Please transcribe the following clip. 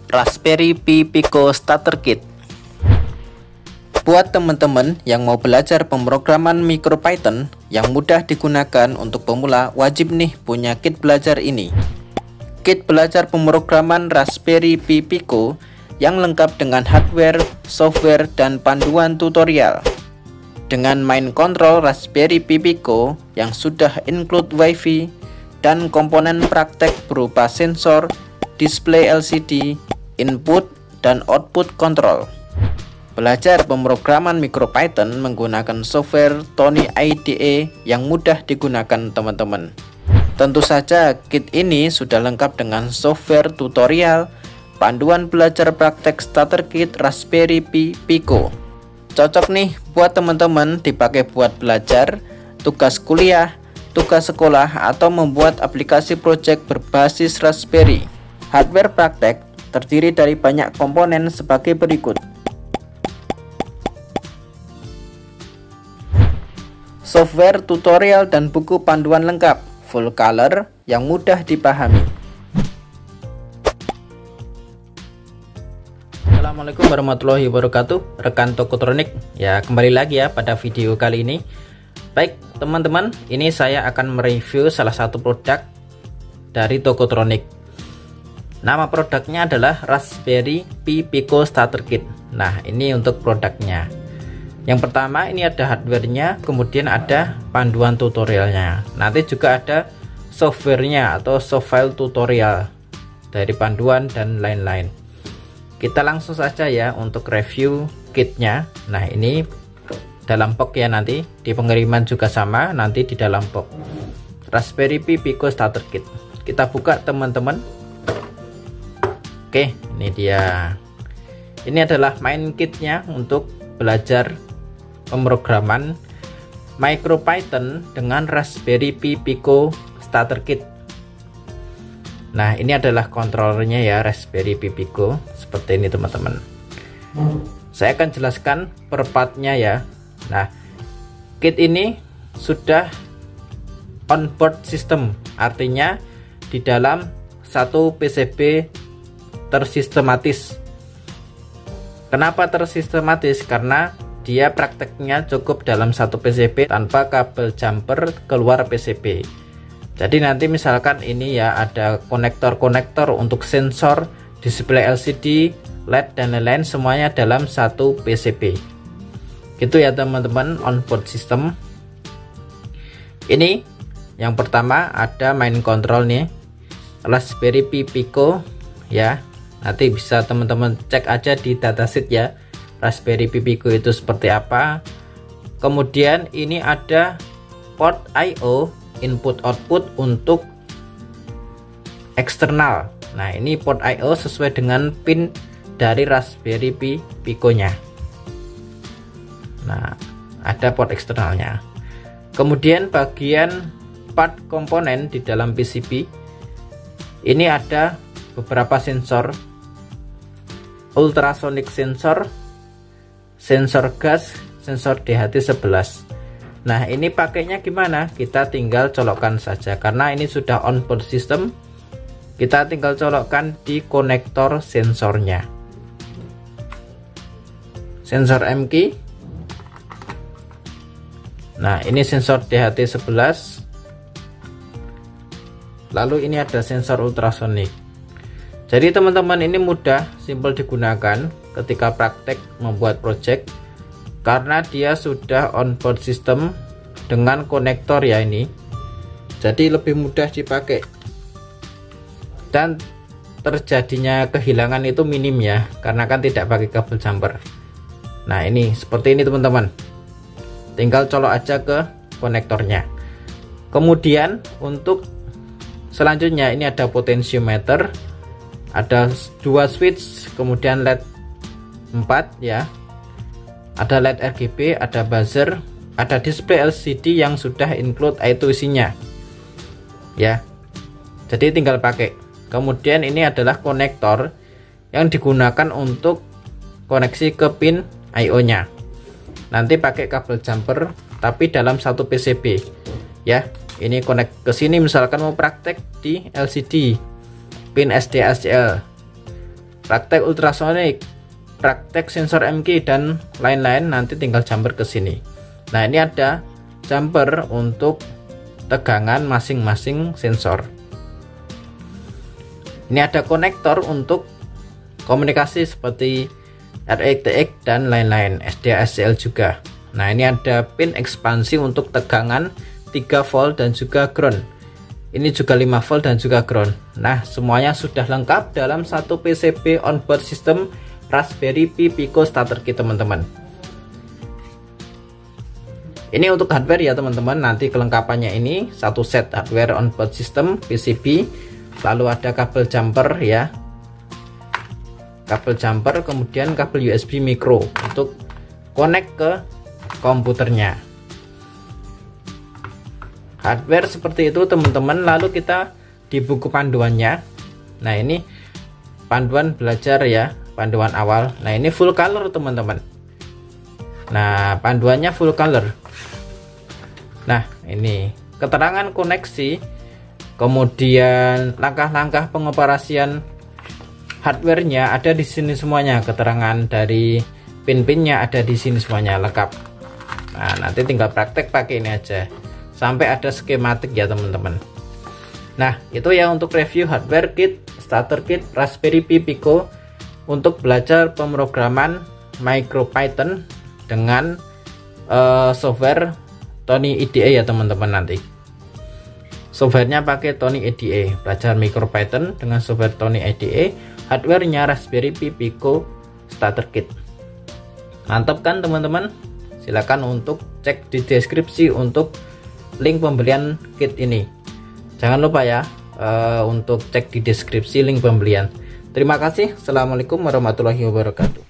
Raspberry Pi Pico Starter Kit. Buat teman-teman yang mau belajar pemrograman MicroPython yang mudah digunakan untuk pemula, wajib nih punya kit belajar ini. Kit belajar pemrograman Raspberry Pi Pico yang lengkap dengan hardware, software, dan panduan tutorial. Dengan main control Raspberry Pi Pico yang sudah include WiFi dan komponen praktek berupa sensor, display LCD, input, dan output control. Belajar pemrograman MicroPython menggunakan software Tony IDE yang mudah digunakan teman-teman. Tentu saja kit ini sudah lengkap dengan software tutorial, panduan belajar praktek starter kit Raspberry Pi Pico. Cocok nih buat teman-teman dipakai buat belajar, tugas kuliah, tugas sekolah, atau membuat aplikasi project berbasis Raspberry. Hardware praktek terdiri dari banyak komponen sebagai berikut. Software, tutorial, dan buku panduan lengkap, full color, yang mudah dipahami. Assalamualaikum warahmatullahi wabarakatuh, rekan Tokotronik. Ya, kembali lagi ya pada video kali ini. Baik teman-teman, ini saya akan mereview salah satu produk dari Tokotronik. Nama produknya adalah Raspberry Pi Pico Starter Kit. Nah, ini untuk produknya. Yang pertama, ini ada hardware-nya, kemudian ada panduan tutorialnya. Nanti juga ada software-nya atau soft file tutorial dari panduan dan lain-lain. Kita langsung saja ya untuk review kitnya. Nah, ini dalam box ya, nanti di pengiriman juga sama, nanti di dalam box. Raspberry Pi Pico Starter Kit. Kita buka teman-teman. Oke, ini dia. Ini adalah main kitnya untuk belajar pemrograman MicroPython dengan Raspberry Pi Pico Starter Kit. Nah, ini adalah kontrolernya ya, Raspberry Pi Pico seperti ini teman-teman. Saya akan jelaskan per partnya ya. Nah, kit ini sudah onboard system, artinya di dalam satu PCB tersistematis. Kenapa tersistematis? Karena dia prakteknya cukup dalam satu PCB tanpa kabel jumper keluar PCB. Jadi nanti misalkan ini ya ada konektor-konektor untuk sensor, display LCD, LED, dan lain-lain, semuanya dalam satu PCB. Gitu ya teman-teman, onboard system. Ini yang pertama ada main control nih, Raspberry Pi Pico ya. Nanti bisa teman-teman cek aja di datasheet ya, Raspberry Pi Pico itu seperti apa. Kemudian ini ada port I/O, input output untuk eksternal. Nah, ini port I/O sesuai dengan pin dari Raspberry Pi Pico nya. Nah, ada port eksternalnya. Kemudian bagian part komponen di dalam PCB ini ada beberapa sensor, ultrasonic sensor, sensor gas, sensor DHT11. Nah, ini pakainya gimana? Kita tinggal colokkan saja karena ini sudah onboard system. Kita tinggal colokkan di konektor sensornya. Sensor M key. Nah, ini sensor DHT11. Lalu ini ada sensor ultrasonic. Jadi teman-teman, ini mudah, simple digunakan ketika praktek membuat project karena dia sudah onboard system dengan konektor ya ini. Jadi lebih mudah dipakai dan terjadinya kehilangan itu minim ya, karena kan tidak pakai kabel jumper. Nah, ini seperti ini teman-teman. Tinggal colok aja ke konektornya. Kemudian untuk selanjutnya ini ada potentiometer, ada dua switch, kemudian LED 4 ya, ada LED RGB, ada buzzer, ada display LCD yang sudah include I2C-nya ya, jadi tinggal pakai. Kemudian ini adalah konektor yang digunakan untuk koneksi ke pin I/O nya. Nanti pakai kabel jumper tapi dalam satu PCB ya. Ini connect ke sini misalkan mau praktek di LCD pin SDACL. praktek ultrasonik, praktek sensor MG dan lain-lain, nanti tinggal jumper ke sini. Nah, ini ada jumper untuk tegangan masing-masing sensor. Ini ada konektor untuk komunikasi seperti RX dan lain-lain, SDA/SCL juga. Nah, ini ada pin ekspansi untuk tegangan 3 volt dan juga ground. Ini juga 5 volt dan juga ground. Nah, semuanya sudah lengkap dalam satu PCB onboard system Raspberry Pi Pico starter kit, teman-teman. Ini untuk hardware ya, teman-teman. Nanti kelengkapannya ini satu set hardware onboard system PCB, lalu ada kabel jumper ya, kabel jumper, kemudian kabel USB micro untuk connect ke komputernya. Hardware seperti itu, teman-teman. Lalu kita di buku panduannya. Nah, ini panduan belajar ya, panduan awal. Nah, ini full color, teman-teman. Nah, panduannya full color. Nah, ini keterangan koneksi, kemudian langkah-langkah pengoperasian hardwarenya ada di sini semuanya. Keterangan dari pin-pinnya ada di sini semuanya lengkap. Nah, nanti tinggal praktek pakai ini aja. Sampai ada skematik ya, teman-teman. Nah, itu ya untuk review hardware kit starter kit Raspberry Pi Pico untuk belajar pemrograman MicroPython dengan software Tony IDE ya, teman-teman. Nanti softwarenya pakai Tony IDE, belajar MicroPython dengan software Tony IDE, hardwarenya Raspberry Pi Pico starter kit. Mantap kan, teman-teman? Silakan untuk cek di deskripsi untuk link pembelian kit ini. Jangan lupa ya untuk cek di deskripsi link pembelian. Terima kasih. Assalamualaikum warahmatullahi wabarakatuh.